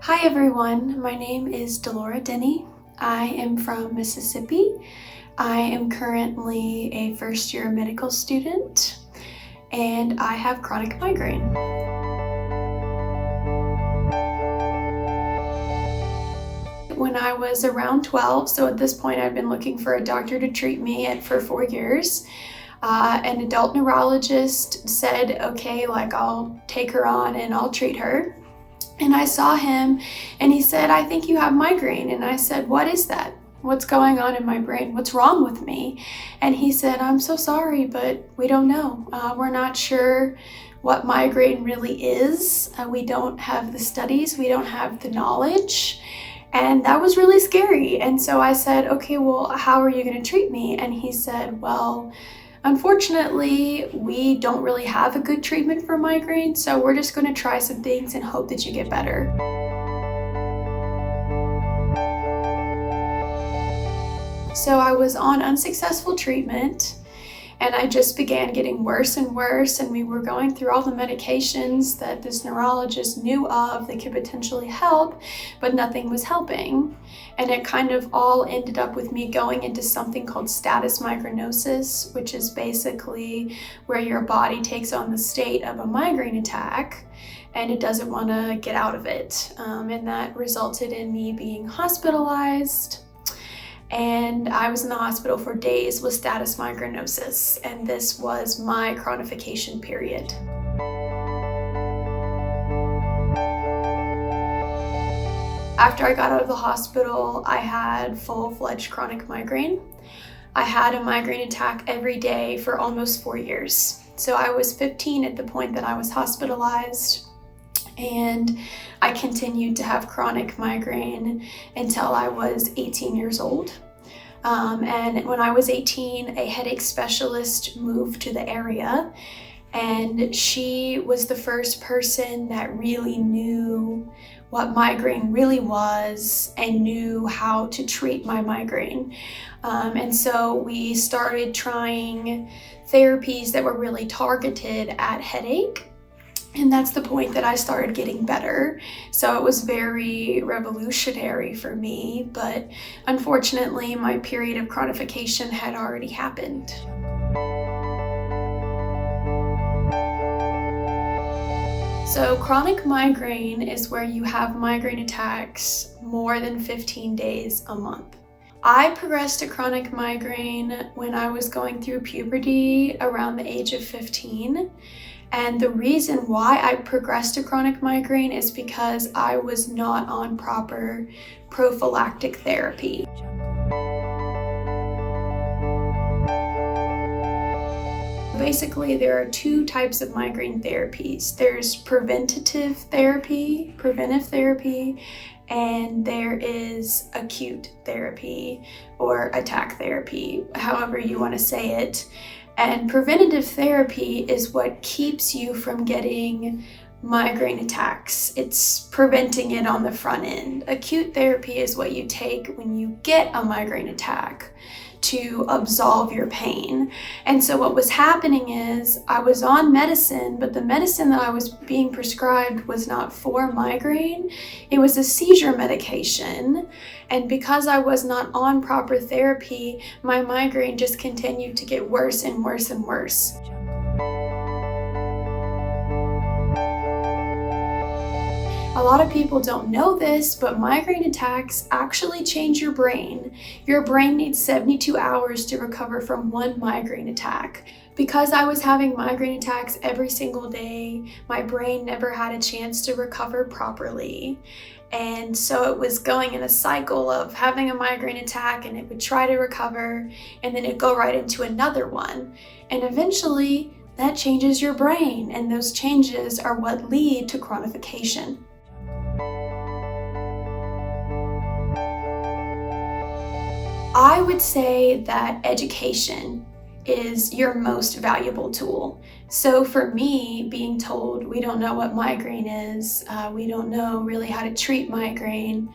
Hi everyone, my name is Delora Denney. I am from Mississippi. I am currently a first-year medical student and I have chronic migraine. When I was around 12, so at this point I've been looking for a doctor to treat me for 4 years, an adult neurologist said, okay, I'll take her on and I'll treat her. And I saw him and he said, I think you have migraine. And I said, what is that? What's going on in my brain? What's wrong with me? And he said, I'm so sorry, but we don't know. We're not sure what migraine really is. We don't have the studies. We don't have the knowledge. And that was really scary. And so I said, okay, well, how are you going to treat me? And he said, well, unfortunately, we don't really have a good treatment for migraine, so we're just going to try some things and hope that you get better. So I was on unsuccessful treatment and I just began getting worse and worse, and we were going through all the medications that this neurologist knew of that could potentially help, but nothing was helping. And it kind of all ended up with me going into something called status migrainosis, which is basically where your body takes on the state of a migraine attack and it doesn't want to get out of it. And that resulted in me being hospitalized. And I was in the hospital for days with status migrainosis, and this was my chronification period. After I got out of the hospital, I had full-fledged chronic migraine. I had a migraine attack every day for almost 4 years. So I was 15 at the point that I was hospitalized, and I continued to have chronic migraine until I was 18 years old. And when I was 18, a headache specialist moved to the area, and she was the first person that really knew what migraine really was and knew how to treat my migraine. And so we started trying therapies that were really targeted at headache. And that's the point that I started getting better. So it was very revolutionary for me, but unfortunately my period of chronification had already happened. So chronic migraine is where you have migraine attacks more than 15 days a month. I progressed to chronic migraine when I was going through puberty around the age of 15. And the reason why I progressed to chronic migraine is because I was not on proper prophylactic therapy. Basically, there are two types of migraine therapies. There's preventive therapy, and there is acute therapy or attack therapy, however you want to say it. And preventative therapy is what keeps you from getting migraine attacks. It's preventing it on the front end. Acute therapy is what you take when you get a migraine attack to absolve your pain. And so what was happening is I was on medicine, but the medicine that I was being prescribed was not for migraine. It was a seizure medication. And because I was not on proper therapy, my migraine just continued to get worse and worse and worse. A lot of people don't know this, but migraine attacks actually change your brain. Your brain needs 72 hours to recover from one migraine attack. Because I was having migraine attacks every single day, my brain never had a chance to recover properly. And so it was going in a cycle of having a migraine attack, and it would try to recover, and then it'd go right into another one. And eventually, that changes your brain, and those changes are what lead to chronification. I would say that education is your most valuable tool. So for me, being told we don't know what migraine is, we don't know really how to treat migraine,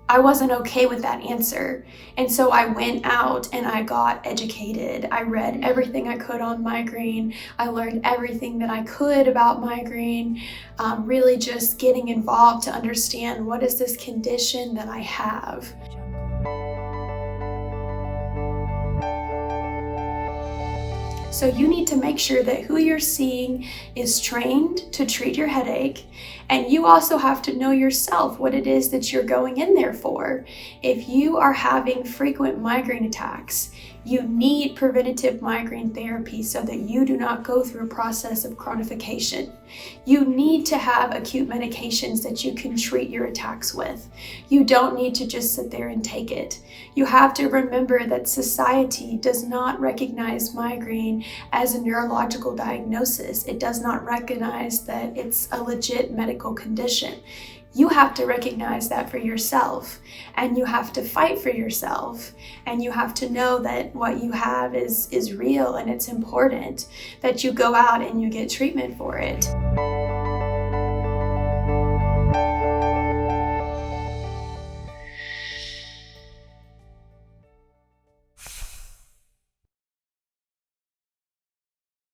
I wasn't okay with that answer. And so I went out and I got educated. I read everything I could on migraine. I learned everything that I could about migraine, really just getting involved to understand, what is this condition that I have? So you need to make sure that who you're seeing is trained to treat your headache, and you also have to know yourself what it is that you're going in there for. If you are having frequent migraine attacks, you need preventative migraine therapy so that you do not go through a process of chronification. You need to have acute medications that you can treat your attacks with. You don't need to just sit there and take it. You have to remember that society does not recognize migraine as a neurological diagnosis. It does not recognize that it's a legit medical condition. You have to recognize that for yourself, and you have to fight for yourself, and you have to know that what you have is real, and it's important that you go out and you get treatment for it.